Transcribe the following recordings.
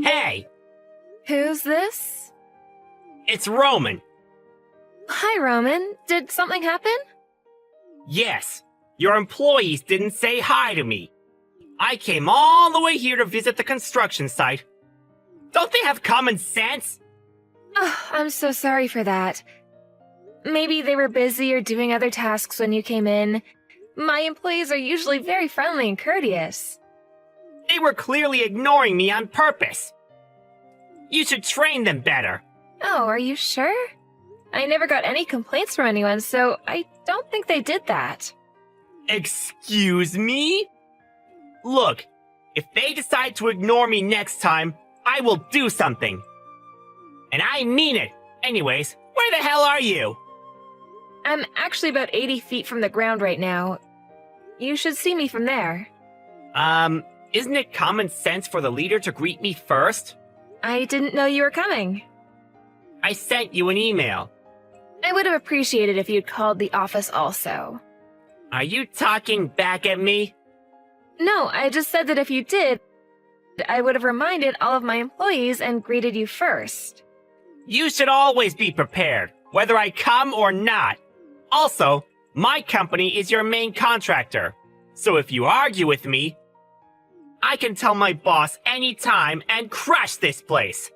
Hey, Who's this? it's Roman. Hi, Roman. Did something happen? Yes, your employees didn't say hi to me. I came all the way here to visit the construction site. Don't they have common sense? Oh, I'm so sorry for that. Maybe they were busy or doing other tasks when you came in. My employees are usually very friendly and courteous. They were clearly ignoring me on purpose. You should train them better. Oh, are you sure? I never got any complaints from anyone, so I don't think they did that. Excuse me? Look, if they decide to ignore me next time, I will do something. And I mean it. Anyways, where the hell are you? I'm actually about 80 feet from the ground right now. You should see me from there. Isn't it common sense for the leader to greet me first? I didn't know you were coming. I sent you an email. I would have appreciated if you'd called the office also. Are you talking back at me? No, I just said that if you did, I would have reminded all of my employees and greeted you first. You should always be prepared, whether I come or not. Also, my company is your main contractor, so if you argue with me, I can tell my boss anytime and crush this place.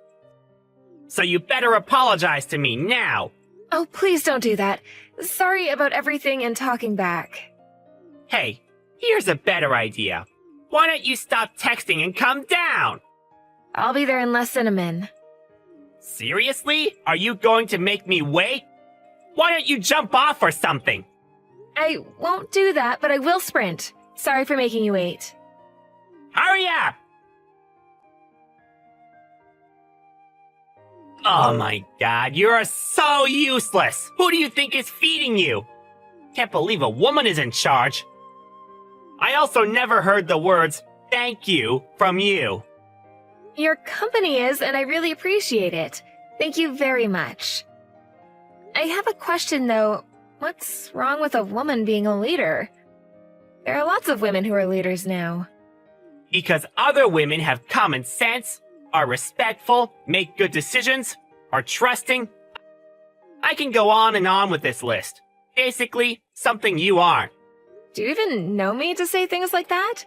So you better apologize to me now. Oh, please don't do that. Sorry about everything and talking back. Hey, here's a better idea. Why don't you stop texting and come down? I'll be there in less than a minute. Seriously? Are you going to make me wait? Why don't you jump off or something? I won't do that, but I will sprint. Sorry for making you wait. Hurry up! Oh my god, you're so useless! Who do you think is feeding you? Can't believe a woman is in charge. I also never heard the words, thank you, from you. Your company is, and I really appreciate it. Thank you very much. I have a question, though. What's wrong with a woman being a leader? There are lots of women who are leaders now. Because other women have common sense, are respectful, make good decisions, are trusting. I can go on and on with this list. Basically, something you aren't. Do you even know me to say things like that?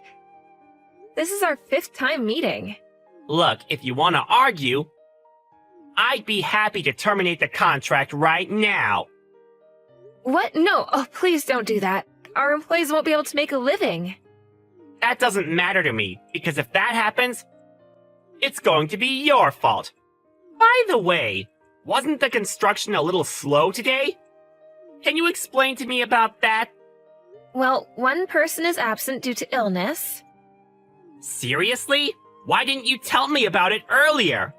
This is our 5th time meeting. Look, if you want to argue, I'd be happy to terminate the contract right now. What? No, oh, please don't do that. Our employees won't be able to make a living. That doesn't matter to me, because if that happens, it's going to be your fault. By the way, wasn't the construction a little slow today? Can you explain to me about that? Well, one person is absent due to illness. Seriously? Why didn't you tell me about it earlier?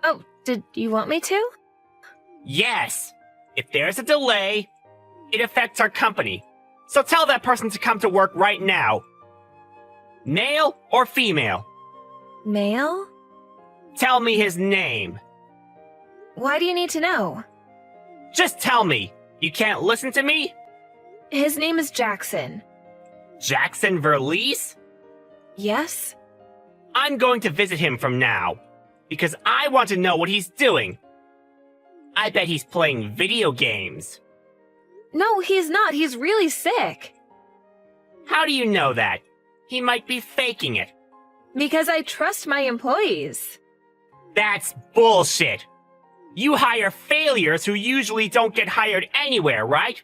Oh, did you want me to? Yes. If there's a delay, it affects our company. So tell that person to come to work right now. Male or female? Male? Tell me his name. Why do you need to know? Just tell me. You can't listen to me? His name is Jackson. Jackson Verlies? Yes? I'm going to visit him from now, because I want to know what he's doing. I bet he's playing video games. No, he's not. He's really sick. How do you know that? He might be faking it. Because I trust my employees. That's bullshit. You hire failures who usually don't get hired anywhere, right?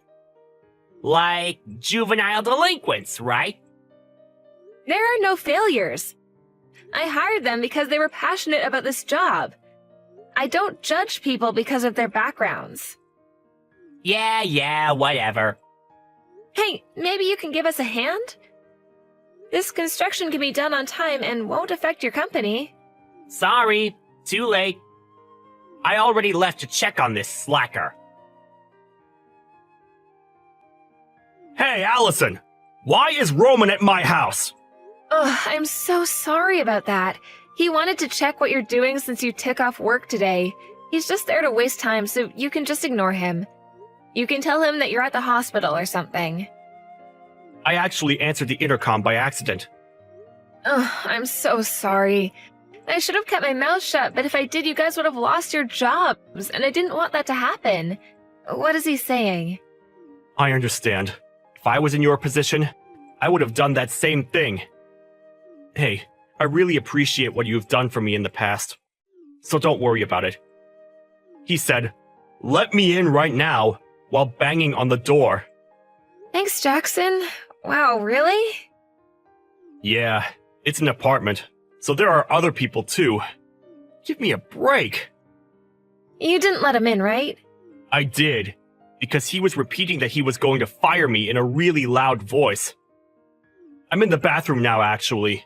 Like juvenile delinquents, right? There are no failures. I hired them because they were passionate about this job. I don't judge people because of their backgrounds. Yeah, whatever. Hey, maybe you can give us a hand? This construction can be done on time and won't affect your company. Sorry, too late. I already left to check on this slacker. Hey, Allison! Why is Roman at my house? Ugh, I'm so sorry about that. He wanted to check what you're doing since you took off work today. He's just there to waste time, so you can just ignore him. You can tell him that you're at the hospital or something. I actually answered the intercom by accident. Ugh, I'm so sorry. I should have kept my mouth shut, but if I did, you guys would have lost your jobs, and I didn't want that to happen. What is he saying? I understand. If I was in your position, I would have done that same thing. Hey, I really appreciate what you've done for me in the past, so don't worry about it. He said, "Let me in right now," while banging on the door. Thanks, Jackson. Wow, really? Yeah, it's an apartment, so there are other people too. Give me a break. You didn't let him in, right? I did, because he was repeating that he was going to fire me in a really loud voice. I'm in the bathroom now, actually.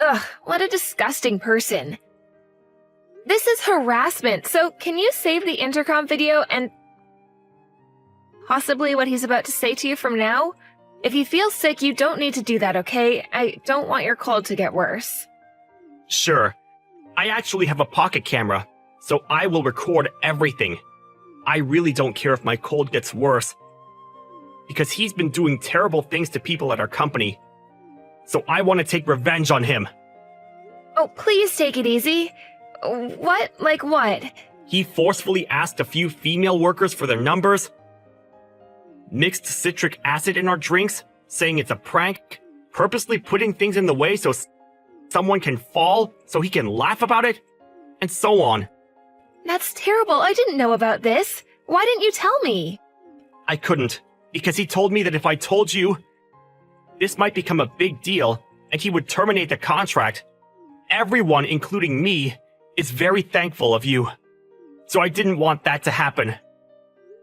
Ugh, what a disgusting person. This is harassment, so can you save the intercom video and possibly what he's about to say to you from now? If you feel sick, you don't need to do that, okay? I don't want your cold to get worse. Sure. I actually have a pocket camera, so I will record everything. I really don't care if my cold gets worse, because he's been doing terrible things to people at our company. So I want to take revenge on him. Oh, please take it easy. What? Like what? He forcefully asked a few female workers for their numbers, mixed citric acid in our drinks, saying it's a prank, purposely putting things in the way so someone can fall so he can laugh about it, and so on. That's terrible. I didn't know about this. Why didn't you tell me? I couldn't, because he told me that if I told you, this might become a big deal, and he would terminate the contract. Everyone, including me, is very thankful of you. So I didn't want that to happen.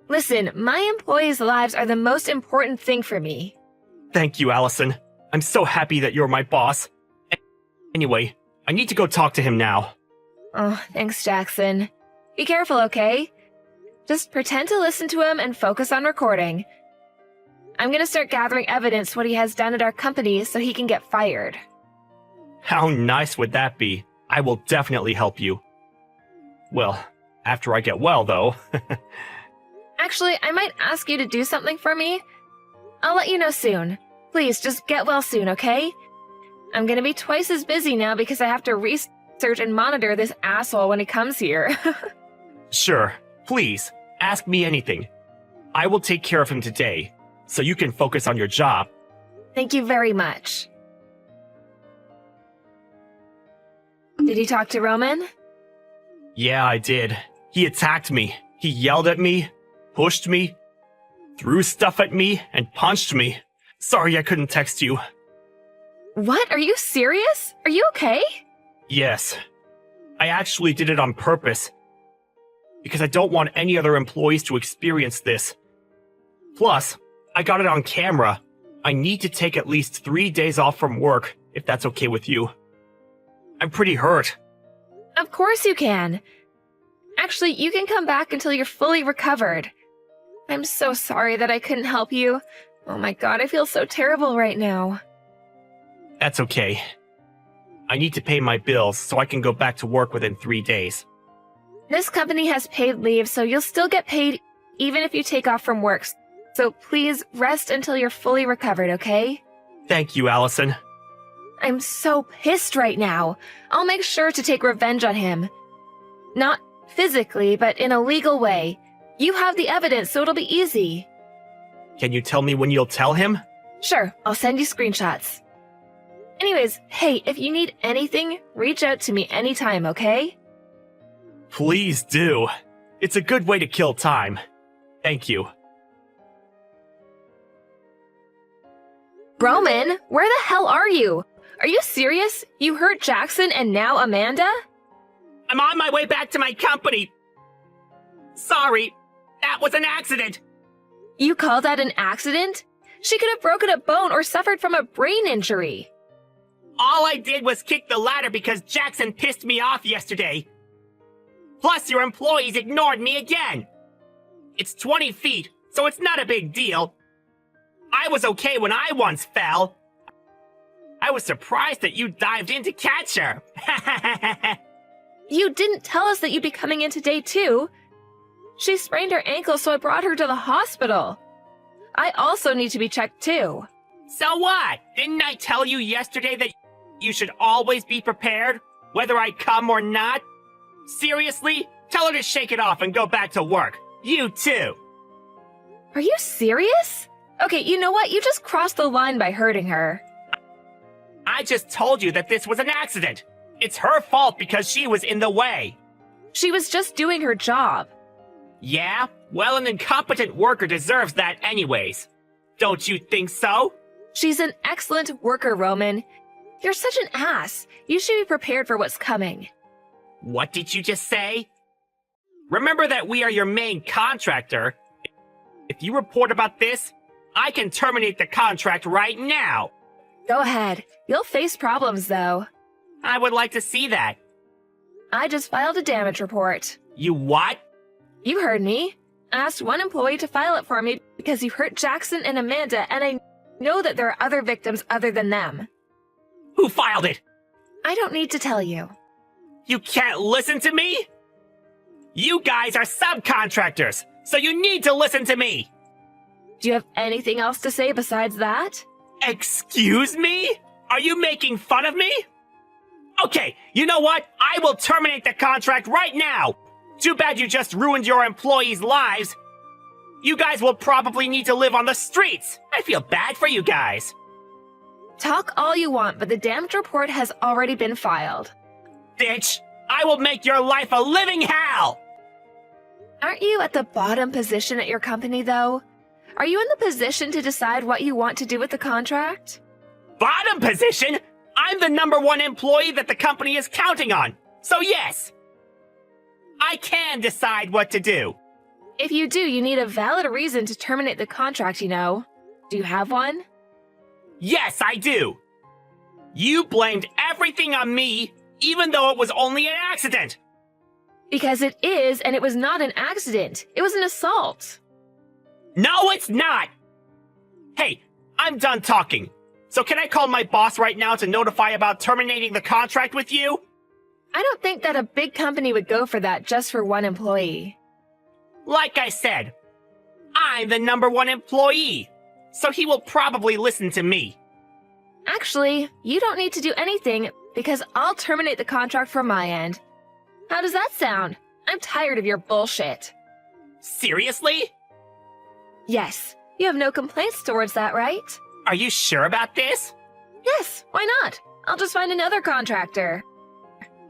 Listen, my employees' lives are the most important thing for me. Thank you, Allison. I'm so happy that you're my boss. Anyway, I need to go talk to him now. Oh, thanks, Jackson. Be careful, okay? Just pretend to listen to him and focus on recording. I'm gonna start gathering evidence what he has done at our company so he can get fired. How nice would that be? I will definitely help you. Well, after I get well, though. Actually, I might ask you to do something for me. I'll let you know soon. Please, just get well soon, okay? I'm gonna be twice as busy now because I have to research and monitor this asshole when he comes here. Sure, please, ask me anything. I will take care of him today, so you can focus on your job. Thank you very much. Did you talk to Roman? Yeah, I did. He attacked me. He yelled at me, pushed me, threw stuff at me, and punched me. Sorry I couldn't text you. What? Are you serious? Are you okay? Yes. I actually did it on purpose, because I don't want any other employees to experience this. Plus, I got it on camera. I need to take at least 3 days off from work, if that's okay with you. I'm pretty hurt. Of course you can. Actually, you can come back until you're fully recovered. I'm so sorry that I couldn't help you. Oh my god, I feel so terrible right now. That's okay. I need to pay my bills so I can go back to work within 3 days. This company has paid leave, so you'll still get paid even if you take off from work. So please rest until you're fully recovered, okay? Thank you, Allison. I'm so pissed right now. I'll make sure to take revenge on him. Not physically, but in a legal way. You have the evidence, so it'll be easy. Can you tell me when you'll tell him? Sure, I'll send you screenshots. Anyways, hey, if you need anything, reach out to me anytime, okay? Please do. It's a good way to kill time. Thank you. Roman, where the hell are you? Are you serious? You hurt Jackson and now Amanda? I'm on my way back to my company. Sorry, that was an accident. You call that an accident? She could have broken a bone or suffered from a brain injury. All I did was kick the ladder because Jackson pissed me off yesterday. Plus, your employees ignored me again. It's 20 feet, so it's not a big deal. I was okay when I once fell. I was surprised that you dived in to catch her. You didn't tell us that you'd be coming in today, too. She sprained her ankle, so I brought her to the hospital. I also need to be checked, too. So what? Didn't I tell you yesterday that you should always be prepared? whether I come or not? Seriously? Tell her to shake it off and go back to work. You too. Are you serious? Okay, you know what? You just crossed the line by hurting her. I just told you that this was an accident. It's her fault because she was in the way. She was just doing her job. Yeah? Well, an incompetent worker deserves that anyways. Don't you think so? She's an excellent worker, Roman. You're such an ass. You should be prepared for what's coming. What did you just say? Remember that we are your main contractor. If you report about this, I can terminate the contract right now. Go ahead. You'll face problems, though. I would like to see that. I just filed a damage report. You what? You heard me. I asked one employee to file it for me because you hurt Jackson and Amanda, and I know that there are other victims other than them. Who filed it? I don't need to tell you. You can't listen to me? You guys are subcontractors, so you need to listen to me. Do you have anything else to say besides that? Excuse me? Are you making fun of me? Okay, you know what? I will terminate the contract right now. Too bad you just ruined your employees' lives. You guys will probably need to live on the streets. I feel bad for you guys. Talk all you want, but the damage report has already been filed. Bitch, I will make your life a living hell. Aren't you at the bottom position at your company, though? Are you in the position to decide what you want to do with the contract? Bottom position? I'm the #1 employee that the company is counting on. So yes, I can decide what to do. If you do, you need a valid reason to terminate the contract, you know. Do you have one? Yes, I do. You blamed everything on me, even though it was only an accident. Because it is, and it was not an accident. It was an assault. No, it's not. Hey, I'm done talking. So can I call my boss right now to notify about terminating the contract with you? I don't think that a big company would go for that just for one employee. Like I said, I'm the #1 employee, so he will probably listen to me. Actually, you don't need to do anything because I'll terminate the contract from my end. How does that sound? I'm tired of your bullshit. Seriously? Yes, you have no complaints towards that, right? Are you sure about this? Yes, why not? I'll just find another contractor.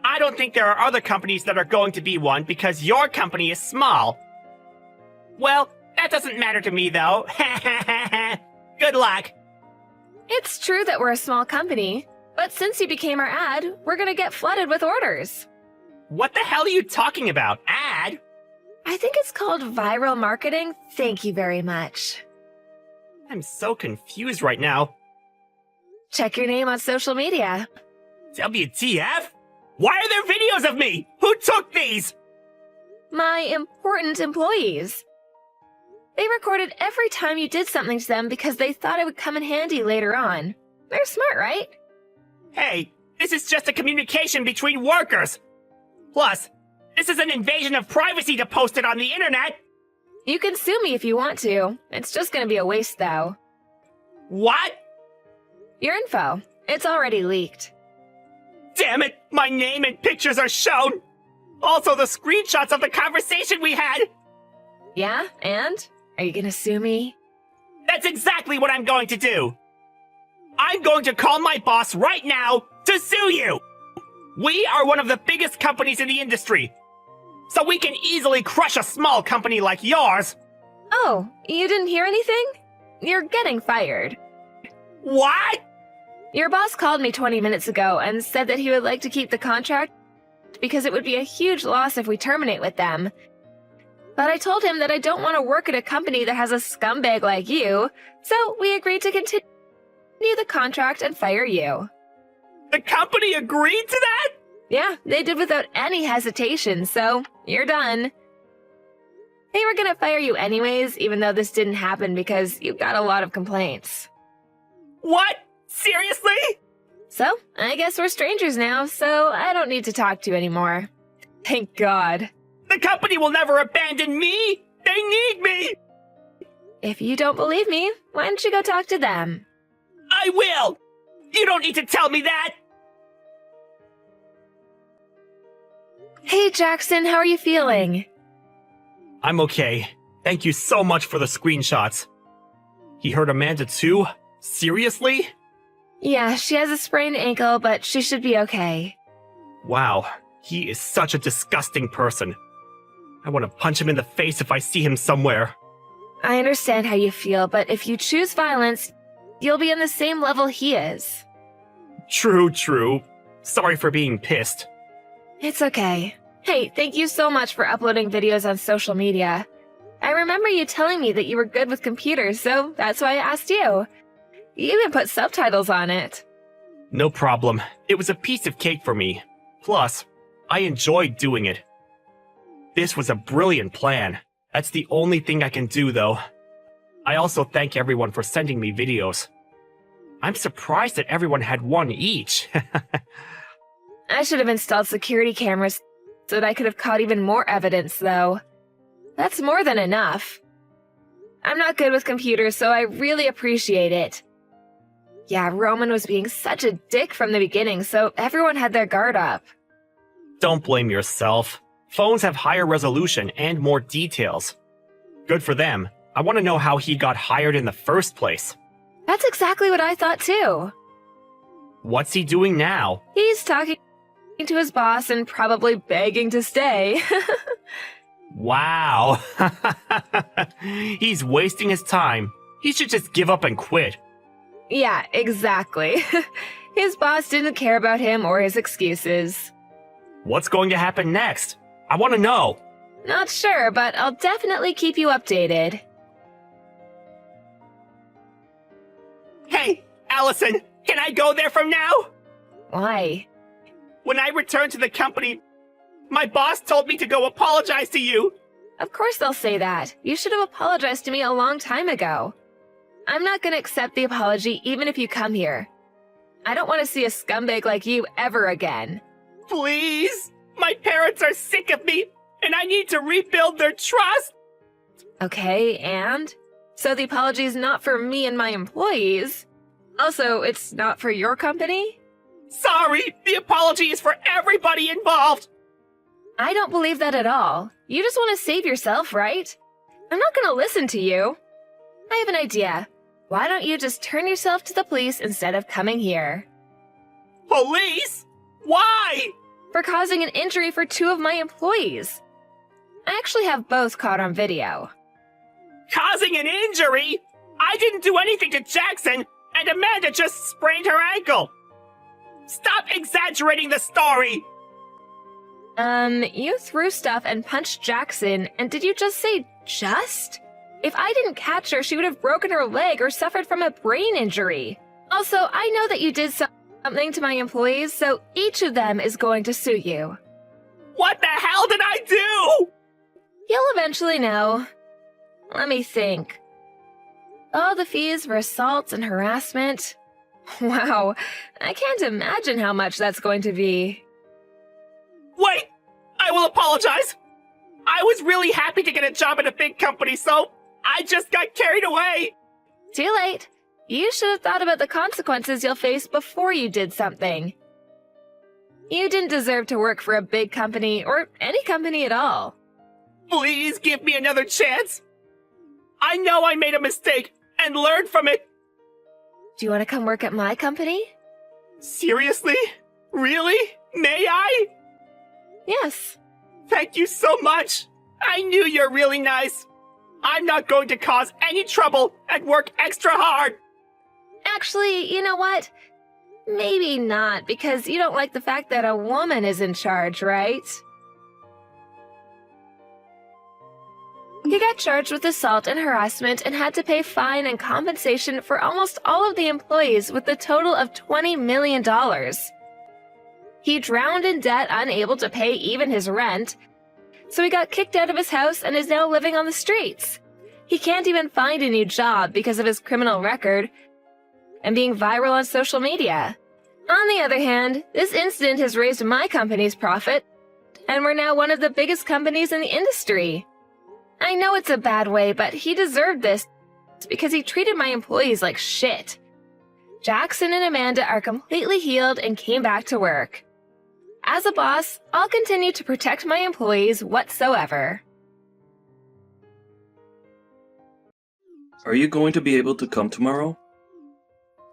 I don't think there are other companies that are going to be one because your company is small. Well, that doesn't matter to me though. Good luck. It's true that we're a small company, but since you became our ad, we're gonna get flooded with orders. What the hell are you talking about? Ad? I think it's called viral marketing. Thank you very much. I'm so confused right now. Check your name on social media. WTF? Why are there videos of me? Who took these? My important employees. They recorded every time you did something to them because they thought it would come in handy later on. They're smart, right? Hey, this is just a communication between workers. Plus, this is an invasion of privacy to post it on the internet. You can sue me if you want to. It's just gonna be a waste, though. What? Your info. It's already leaked. Damn it, my name and pictures are shown. Also, the screenshots of the conversation we had. Yeah, and? Are you gonna sue me? That's exactly what I'm going to do. I'm going to call my boss right now to sue you. We are one of the biggest companies in the industry, so we can easily crush a small company like yours. Oh, you didn't hear anything? You're getting fired. What? Your boss called me 20 minutes ago and said that he would like to keep the contract because it would be a huge loss if we terminate with them. But I told him that I don't want to work at a company that has a scumbag like you, so we agreed to continue the contract and fire you. The company agreed to that? Yeah, they did without any hesitation, so you're done. They were gonna fire you anyways, even though this didn't happen because you got a lot of complaints. What? Seriously? So, I guess we're strangers now, so I don't need to talk to you anymore. Thank God. The company will never abandon me! They need me! If you don't believe me, why don't you go talk to them? I will! You don't need to tell me that! Hey, Jackson, how are you feeling? I'm okay. Thank you so much for the screenshots. He hurt Amanda too? Seriously? Yeah, she has a sprained ankle, but she should be okay. Wow, he is such a disgusting person. I want to punch him in the face if I see him somewhere. I understand how you feel, but if you choose violence, you'll be on the same level he is. True. Sorry for being pissed. It's okay. Hey, thank you so much for uploading videos on social media. I remember you telling me that you were good with computers, so that's why I asked you. You even put subtitles on it. No problem. It was a piece of cake for me. Plus, I enjoyed doing it. This was a brilliant plan. That's the only thing I can do, though. I also thank everyone for sending me videos. I'm surprised that everyone had one each. I should have installed security cameras so that I could have caught even more evidence, though. That's more than enough. I'm not good with computers, so I really appreciate it. Yeah, Roman was being such a dick from the beginning, so everyone had their guard up. Don't blame yourself. Phones have higher resolution and more details. Good for them. I want to know how he got hired in the first place. That's exactly what I thought, too. What's he doing now? He's talking to his boss and probably begging to stay. Wow. He's wasting his time. He should just give up and quit. Yeah, exactly. His boss didn't care about him or his excuses. What's going to happen next? I want to know. Not sure, but I'll definitely keep you updated. Hey, Allison, can I go there from now? Why? When I return to the company, my boss told me to go apologize to you. Of course they'll say that. You should have apologized to me a long time ago. I'm not gonna accept the apology even if you come here. I don't want to see a scumbag like you ever again. Please? My parents are sick of me, and I need to rebuild their trust. Okay, and? So the apology is not for me and my employees. Also, it's not for your company? Sorry, the apology is for everybody involved. I don't believe that at all. You just want to save yourself, right? I'm not gonna listen to you. I have an idea. Why don't you just turn yourself to the police instead of coming here? Police? Why? For causing an injury for 2 of my employees. I actually have both caught on video. Causing an injury? I didn't do anything to Jackson, and Amanda just sprained her ankle. Stop exaggerating the story. You threw stuff and punched Jackson, and did you just say just? If I didn't catch her, she would have broken her leg or suffered from a brain injury. Also, I know that you did something to my employees, so each of them is going to sue you. What the hell did I do? You'll eventually know. Let me think. All the fees for assaults and harassment. Wow, I can't imagine how much that's going to be. Wait, I will apologize. I was really happy to get a job at a big company, so I just got carried away. Too late. You should have thought about the consequences you'll face before you did something. You didn't deserve to work for a big company or any company at all. Please give me another chance. I know I made a mistake and learned from it. Do you want to come work at my company? Seriously? Really? May I? Yes. Thank you so much. I knew you're really nice. I'm not going to cause any trouble and work extra hard. Actually, you know what? Maybe not, because you don't like the fact that a woman is in charge, right? He got charged with assault and harassment and had to pay fine and compensation for almost all of the employees with a total of $20 million. He drowned in debt, unable to pay even his rent, so he got kicked out of his house and is now living on the streets. He can't even find a new job because of his criminal record and being viral on social media. On the other hand, this incident has raised my company's profit, and we're now one of the biggest companies in the industry. I know it's a bad way, but he deserved this because he treated my employees like shit. Jackson and Amanda are completely healed and came back to work. As a boss, I'll continue to protect my employees whatsoever. Are you going to be able to come tomorrow?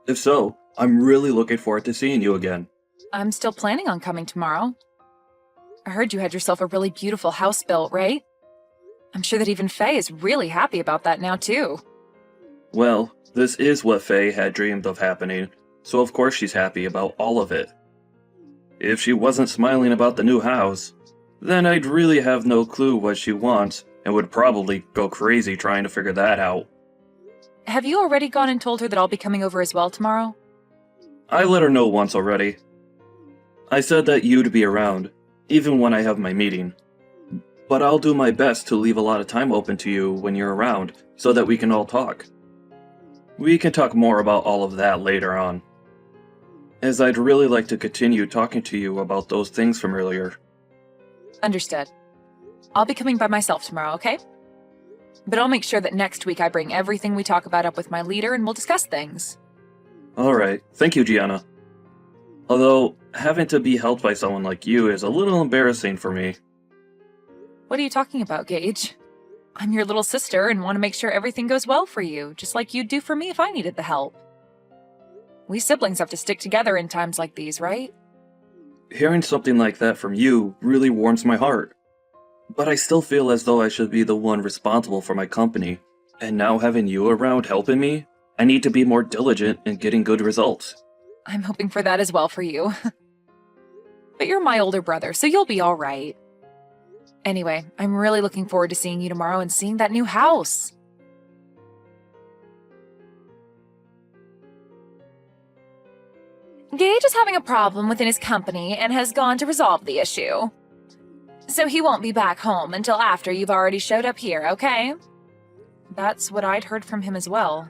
If so, I'm really looking forward to seeing you again. I'm still planning on coming tomorrow. I heard you had yourself a really beautiful house built, right? I'm sure that even Faye is really happy about that now, too. Well, this is what Faye had dreamed of happening, so of course she's happy about all of it. If she wasn't smiling about the new house, then I'd really have no clue what she wants and would probably go crazy trying to figure that out. Have you already gone and told her that I'll be coming over as well tomorrow? I let her know once already. I said that you'd be around, even when I have my meeting. But I'll do my best to leave a lot of time open to you when you're around, so that we can all talk. We can talk more about all of that later on, as I'd really like to continue talking to you about those things from earlier. Understood. I'll be coming by myself tomorrow, okay? But I'll make sure that next week I bring everything we talk about up with my leader and we'll discuss things. Alright, thank you, Gianna. Although, having to be helped by someone like you is a little embarrassing for me. What are you talking about, Gage? I'm your little sister and want to make sure everything goes well for you, just like you'd do for me if I needed the help. We siblings have to stick together in times like these, right? Hearing something like that from you really warms my heart. But I still feel as though I should be the one responsible for my company, and now having you around helping me, I need to be more diligent in getting good results. I'm hoping for that as well for you. But you're my older brother, so you'll be all right. Anyway, I'm really looking forward to seeing you tomorrow and seeing that new house. Gage is having a problem within his company and has gone to resolve the issue. So he won't be back home until after you've already showed up here, okay? That's what I'd heard from him as well.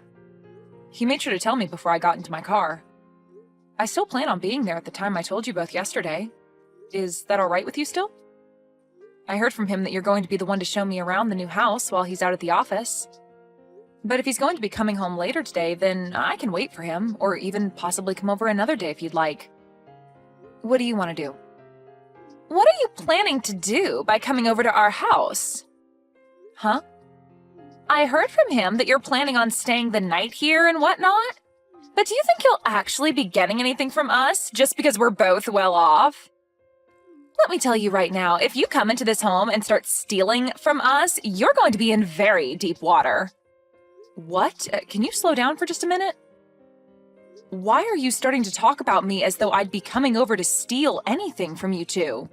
He made sure to tell me before I got into my car. I still plan on being there at the time I told you both yesterday. Is that all right with you still? I heard from him that you're going to be the one to show me around the new house while he's out at the office. But if he's going to be coming home later today, then I can wait for him, or even possibly come over another day if you'd like. What do you want to do? What are you planning to do by coming over to our house? Huh? I heard from him that you're planning on staying the night here and whatnot. But do you think you'll actually be getting anything from us just because we're both well off? Let me tell you right now, if you come into this home and start stealing from us, you're going to be in very deep water. What? Can you slow down for just a minute? Why are you starting to talk about me as though I'd be coming over to steal anything from you two?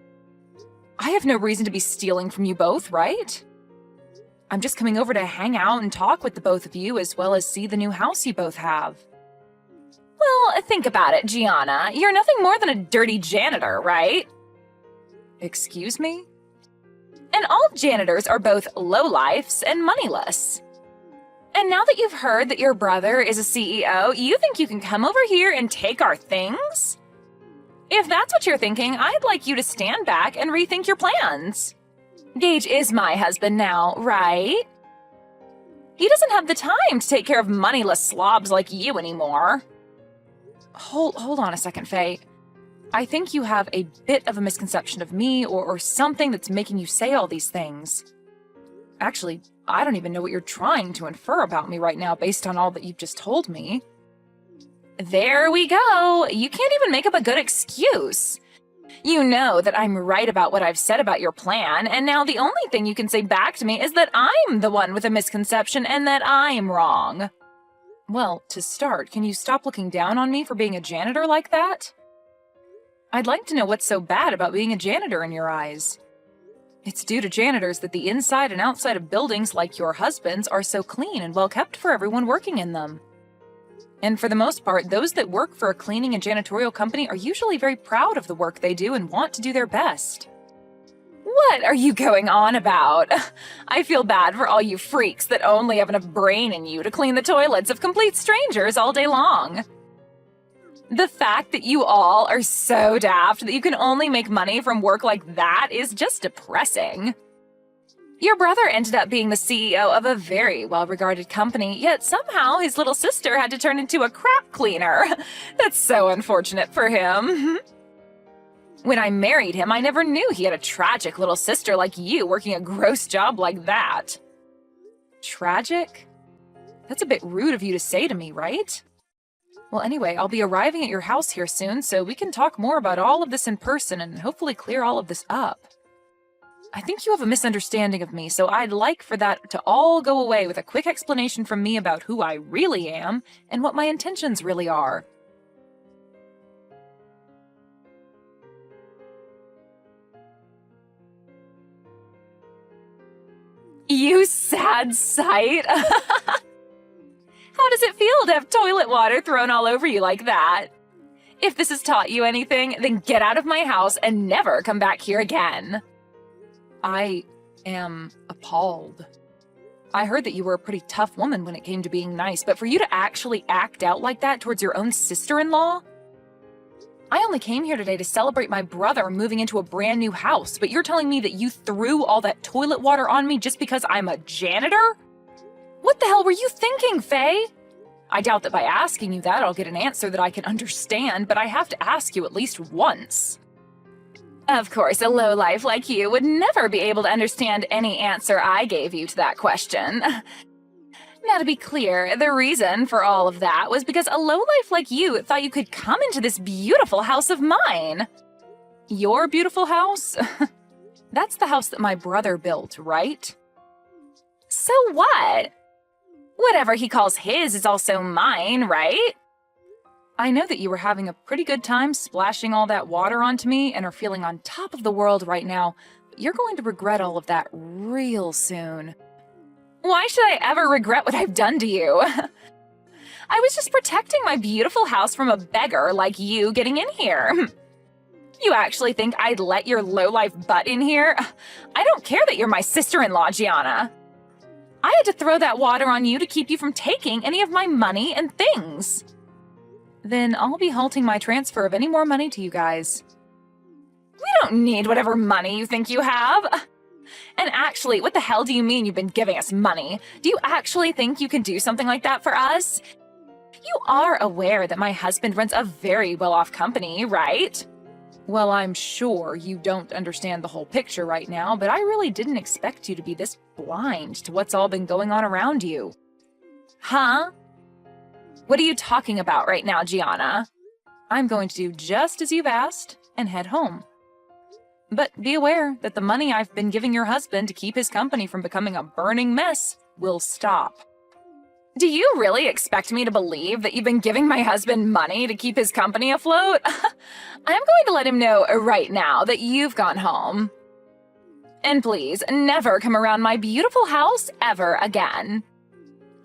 I have no reason to be stealing from you both, right? I'm just coming over to hang out and talk with the both of you as well as see the new house you both have. Well, think about it, Gianna. You're nothing more than a dirty janitor, right? Excuse me? And all janitors are both lowlifes and moneyless. And now that you've heard that your brother is a CEO, you think you can come over here and take our things? If that's what you're thinking, I'd like you to stand back and rethink your plans. Gage is my husband now, right? He doesn't have the time to take care of moneyless slobs like you anymore. Hold on a second, Faye. I think you have a bit of a misconception of me or something that's making you say all these things. Actually, I don't even know what you're trying to infer about me right now based on all that you've just told me. There we go. You can't even make up a good excuse. You know that I'm right about what I've said about your plan, and now the only thing you can say back to me is that I'm the one with a misconception and that I'm wrong. Well, to start, can you stop looking down on me for being a janitor like that? I'd like to know what's so bad about being a janitor in your eyes. It's due to janitors that the inside and outside of buildings like your husband's are so clean and well kept for everyone working in them. And for the most part, those that work for a cleaning and janitorial company are usually very proud of the work they do and want to do their best. What are you going on about? I feel bad for all you freaks that only have enough brain in you to clean the toilets of complete strangers all day long. The fact that you all are so daft that you can only make money from work like that is just depressing. Your brother ended up being the CEO of a very well-regarded company, yet somehow his little sister had to turn into a crap cleaner. That's so unfortunate for him. When I married him, I never knew he had a tragic little sister like you working a gross job like that. Tragic? That's a bit rude of you to say to me, right? Well, anyway, I'll be arriving at your house here soon, so we can talk more about all of this in person and hopefully clear all of this up. I think you have a misunderstanding of me, so I'd like for that to all go away with a quick explanation from me about who I really am and what my intentions really are. You sad sight! How does it feel to have toilet water thrown all over you like that? If this has taught you anything, then get out of my house and never come back here again. I am appalled. I heard that you were a pretty tough woman when it came to being nice, but for you to actually act out like that towards your own sister-in-law? I only came here today to celebrate my brother moving into a brand new house, but you're telling me that you threw all that toilet water on me just because I'm a janitor? What the hell were you thinking, Faye? I doubt that by asking you that I'll get an answer that I can understand, but I have to ask you at least once. Of course, a lowlife like you would never be able to understand any answer I gave you to that question. Now, to be clear, the reason for all of that was because a lowlife like you thought you could come into this beautiful house of mine. Your beautiful house? That's the house that my brother built, right? So what? Whatever he calls his is also mine, right? I know that you were having a pretty good time splashing all that water onto me and are feeling on top of the world right now, but you're going to regret all of that real soon. Why should I ever regret what I've done to you? I was just protecting my beautiful house from a beggar like you getting in here. You actually think I'd let your lowlife butt in here? I don't care that you're my sister-in-law, Gianna. I had to throw that water on you to keep you from taking any of my money and things. Then I'll be halting my transfer of any more money to you guys. We don't need whatever money you think you have. And actually, what the hell do you mean you've been giving us money? Do you actually think you can do something like that for us? You are aware that my husband runs a very well-off company, right? Well, I'm sure you don't understand the whole picture right now, but I really didn't expect you to be this blind to what's all been going on around you. Huh? What are you talking about right now, Gianna? I'm going to do just as you've asked and head home. But be aware that the money I've been giving your husband to keep his company from becoming a burning mess will stop. Do you really expect me to believe that you've been giving my husband money to keep his company afloat? I'm going to let him know right now that you've gone home. And please, never come around my beautiful house ever again.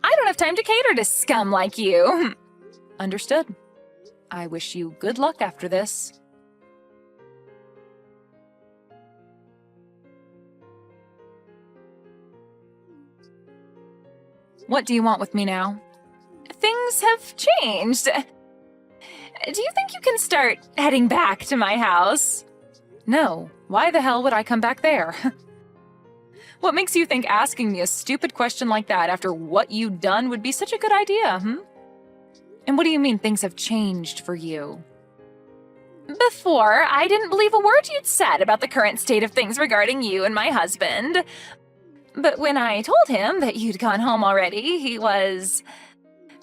I don't have time to cater to scum like you. Understood. I wish you good luck after this. What do you want with me now? Things have changed. Do you think you can start heading back to my house? No. Why the hell would I come back there? What makes you think asking me a stupid question like that after what you've done would be such a good idea, And what do you mean things have changed for you? Before, I didn't believe a word you'd said about the current state of things regarding you and my husband. But when I told him that you'd gone home already, he was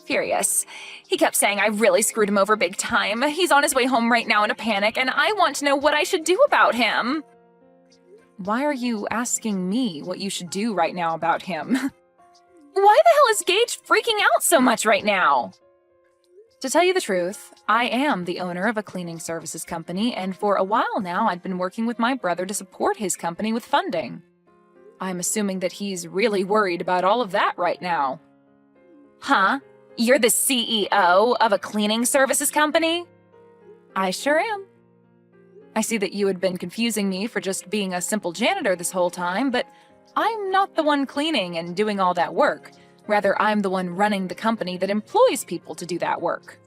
furious. He kept saying I really screwed him over big time. He's on his way home right now in a panic, and I want to know what I should do about him. Why are you asking me what you should do right now about him? Why the hell is Gage freaking out so much right now? To tell you the truth, I am the owner of a cleaning services company, and for a while now I'd been working with my brother to support his company with funding. I'm assuming that he's really worried about all of that right now. Huh? You're the CEO of a cleaning services company? I sure am. I see that you had been confusing me for just being a simple janitor this whole time, but I'm not the one cleaning and doing all that work. Rather, I'm the one running the company that employs people to do that work.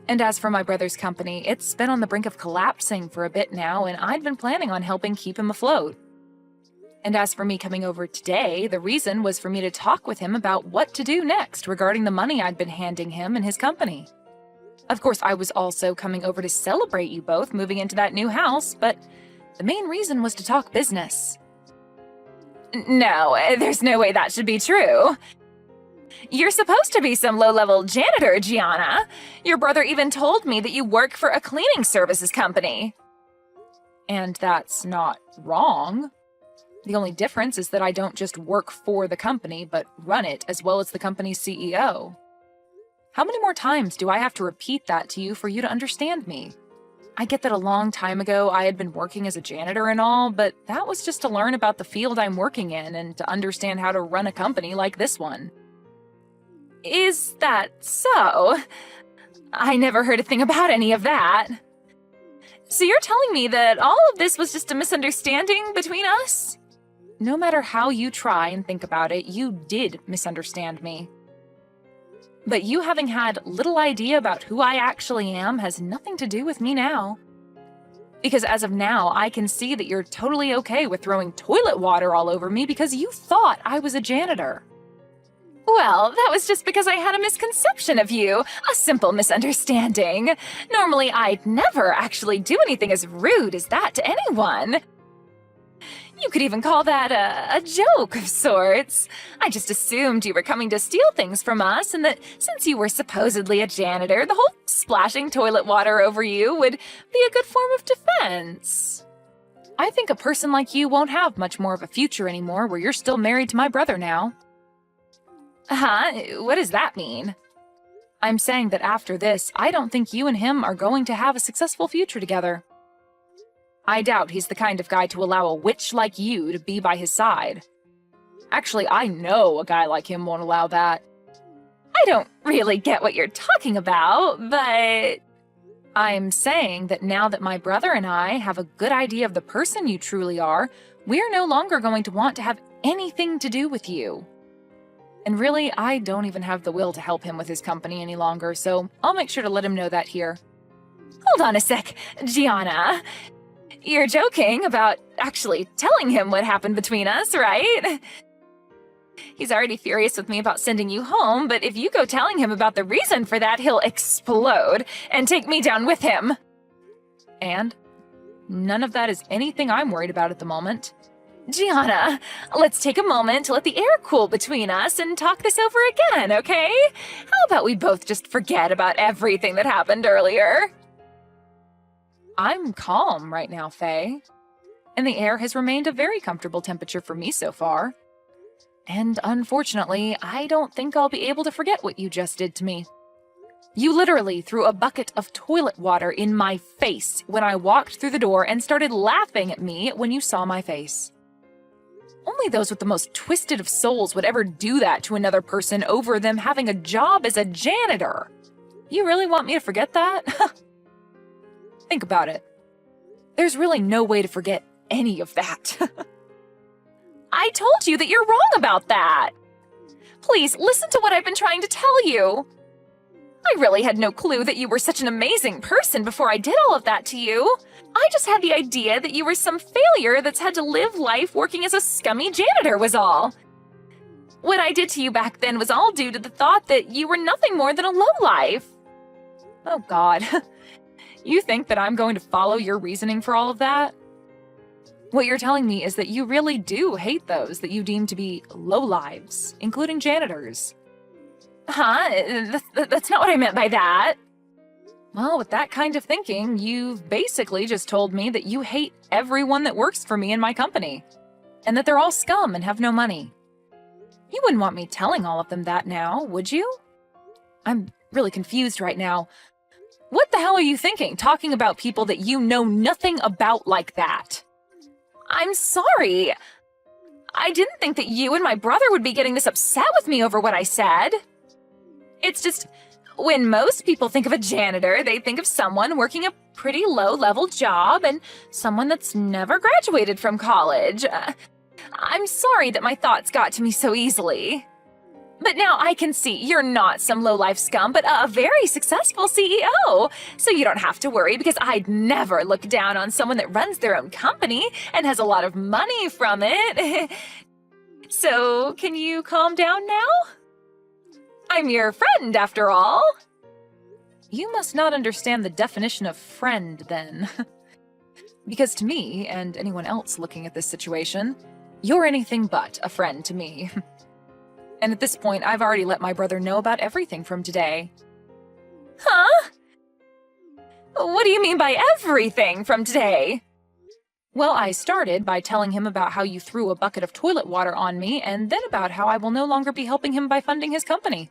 And as for my brother's company, it's been on the brink of collapsing for a bit now, and I'd been planning on helping keep him afloat. And as for me coming over today, the reason was for me to talk with him about what to do next regarding the money I'd been handing him and his company. Of course, I was also coming over to celebrate you both moving into that new house, but the main reason was to talk business. No, there's no way that should be true. You're supposed to be some low-level janitor, Gianna. Your brother even told me that you work for a cleaning services company. And that's not wrong. The only difference is that I don't just work for the company, but run it as well as the company's CEO. How many more times do I have to repeat that to you for you to understand me? I get that a long time ago I had been working as a janitor and all, but that was just to learn about the field I'm working in and to understand how to run a company like this one. Is that so? I never heard a thing about any of that. So you're telling me that all of this was just a misunderstanding between us? No matter how you try and think about it, you did misunderstand me. But you having had little idea about who I actually am has nothing to do with me now. Because as of now, I can see that you're totally okay with throwing toilet water all over me because you thought I was a janitor. Well, that was just because I had a misconception of you, a simple misunderstanding. Normally, I'd never actually do anything as rude as that to anyone. You could even call that a joke of sorts. I just assumed you were coming to steal things from us, and that since you were supposedly a janitor, the whole splashing toilet water over you would be a good form of defense. I think a person like you won't have much more of a future anymore where you're still married to my brother now. Huh? What does that mean? I'm saying that after this, I don't think you and him are going to have a successful future together. I doubt he's the kind of guy to allow a witch like you to be by his side. Actually, I know a guy like him won't allow that. I don't really get what you're talking about, but I'm saying that now that my brother and I have a good idea of the person you truly are, we're no longer going to want to have anything to do with you. And really, I don't even have the will to help him with his company any longer, so I'll make sure to let him know that here. Hold on a sec, Gianna. You're joking about actually telling him what happened between us, right? He's already furious with me about sending you home, but if you go telling him about the reason for that, he'll explode and take me down with him. And none of that is anything I'm worried about at the moment. Gianna, let's take a moment to let the air cool between us and talk this over again, okay? How about we both just forget about everything that happened earlier? I'm calm right now, Faye. And the air has remained a very comfortable temperature for me so far. And unfortunately, I don't think I'll be able to forget what you just did to me. You literally threw a bucket of toilet water in my face when I walked through the door and started laughing at me when you saw my face. Only those with the most twisted of souls would ever do that to another person over them having a job as a janitor. You really want me to forget that? Think about it. There's really no way to forget any of that. I told you that you're wrong about that. Please, listen to what I've been trying to tell you. I really had no clue that you were such an amazing person before I did all of that to you. I just had the idea that you were some failure that's had to live life working as a scummy janitor was all. What I did to you back then was all due to the thought that you were nothing more than a lowlife. Oh God. You think that I'm going to follow your reasoning for all of that? What you're telling me is that you really do hate those that you deem to be lowlives, including janitors. Huh? That's not what I meant by that. Well, with that kind of thinking, you've basically just told me that you hate everyone that works for me in my company, and that they're all scum and have no money. You wouldn't want me telling all of them that now, would you? I'm really confused right now. What the hell are you thinking, talking about people that you know nothing about like that? I'm sorry. I didn't think that you and my brother would be getting this upset with me over what I said. It's just, when most people think of a janitor, they think of someone working a pretty low-level job and someone that's never graduated from college. I'm sorry that my thoughts got to me so easily. But now I can see you're not some low-life scum, but a very successful CEO. So you don't have to worry because I'd never look down on someone that runs their own company and has a lot of money from it. So can you calm down now? I'm your friend, after all. You must not understand the definition of friend, then. Because to me, and anyone else looking at this situation, you're anything but a friend to me. And at this point, I've already let my brother know about everything from today. Huh? What do you mean by everything from today? Well, I started by telling him about how you threw a bucket of toilet water on me, and then about how I will no longer be helping him by funding his company.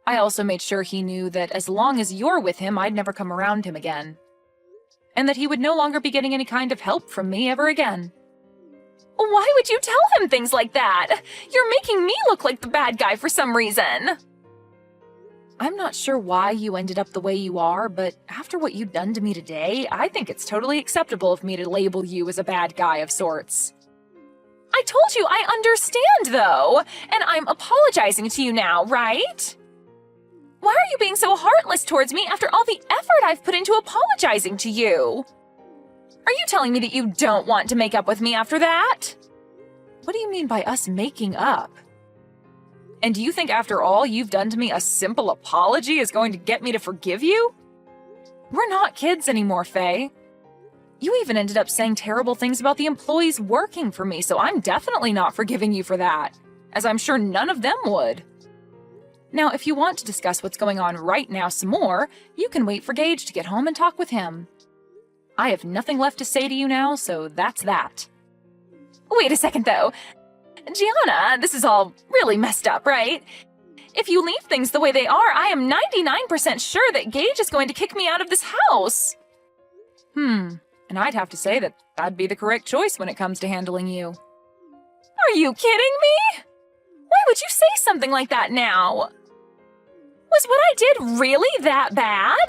I also made sure he knew that as long as you're with him, I'd never come around him again. And that he would no longer be getting any kind of help from me ever again. Why would you tell him things like that? You're making me look like the bad guy for some reason. I'm not sure why you ended up the way you are, but after what you've done to me today, I think it's totally acceptable of me to label you as a bad guy of sorts. I told you I understand, though, and I'm apologizing to you now, right? Why are you being so heartless towards me after all the effort I've put into apologizing to you? Are you telling me that you don't want to make up with me after that? What do you mean by us making up? And do you think after all you've done to me, a simple apology is going to get me to forgive you? We're not kids anymore, Faye. You even ended up saying terrible things about the employees working for me, so I'm definitely not forgiving you for that, as I'm sure none of them would. Now, if you want to discuss what's going on right now some more, you can wait for Gage to get home and talk with him. I have nothing left to say to you now, so that's that. Wait a second, though. Gianna, this is all really messed up, right? If you leave things the way they are, I am 99% sure that Gage is going to kick me out of this house. And I'd have to say that that'd be the correct choice when it comes to handling you. Are you kidding me? Why would you say something like that now? Was what I did really that bad?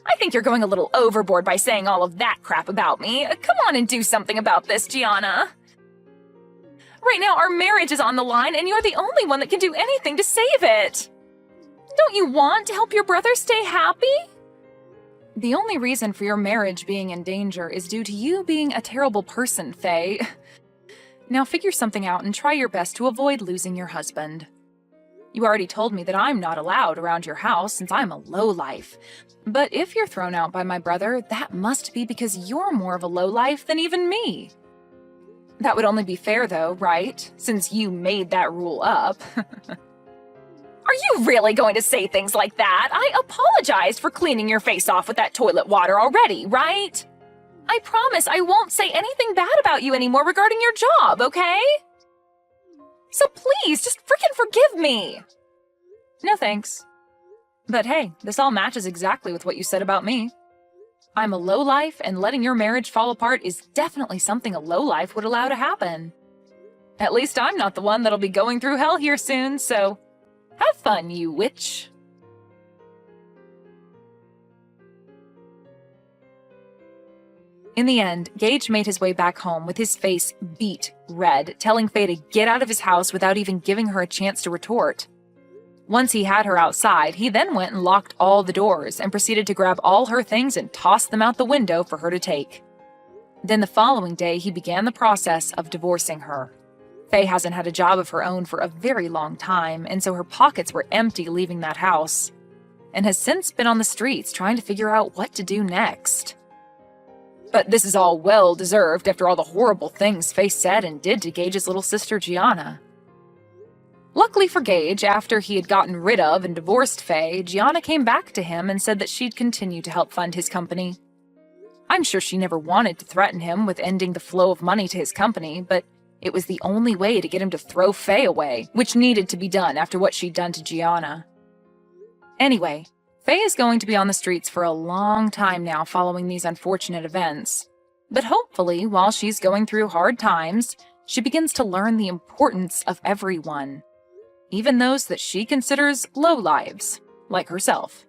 I think you're going a little overboard by saying all of that crap about me. Come on and do something about this, Gianna. Right now, our marriage is on the line, and you're the only one that can do anything to save it. Don't you want to help your brother stay happy? The only reason for your marriage being in danger is due to you being a terrible person, Faye. Now figure something out and try your best to avoid losing your husband. You already told me that I'm not allowed around your house since I'm a lowlife. But if you're thrown out by my brother, that must be because you're more of a lowlife than even me. That would only be fair, though, right? Since you made that rule up. Are you really going to say things like that? I apologized for cleaning your face off with that toilet water already, right? I promise I won't say anything bad about you anymore regarding your job, okay? So please, just frickin' forgive me! No thanks. But hey, this all matches exactly with what you said about me. I'm a lowlife, and letting your marriage fall apart is definitely something a lowlife would allow to happen. At least I'm not the one that'll be going through hell here soon, so have fun, you witch. In the end, Gage made his way back home with his face beet red, telling Faye to get out of his house without even giving her a chance to retort. Once he had her outside, he then went and locked all the doors and proceeded to grab all her things and toss them out the window for her to take. Then the following day, he began the process of divorcing her. Faye hasn't had a job of her own for a very long time, and so her pockets were empty leaving that house, and has since been on the streets trying to figure out what to do next. But this is all well-deserved after all the horrible things Faye said and did to Gage's little sister Gianna. Luckily for Gage, after he had gotten rid of and divorced Faye, Gianna came back to him and said that she'd continue to help fund his company. I'm sure she never wanted to threaten him with ending the flow of money to his company, but it was the only way to get him to throw Faye away, which needed to be done after what she'd done to Gianna. Anyway, Faye is going to be on the streets for a long time now following these unfortunate events. But hopefully, while she's going through hard times, she begins to learn the importance of everyone, even those that she considers lowlives, like herself.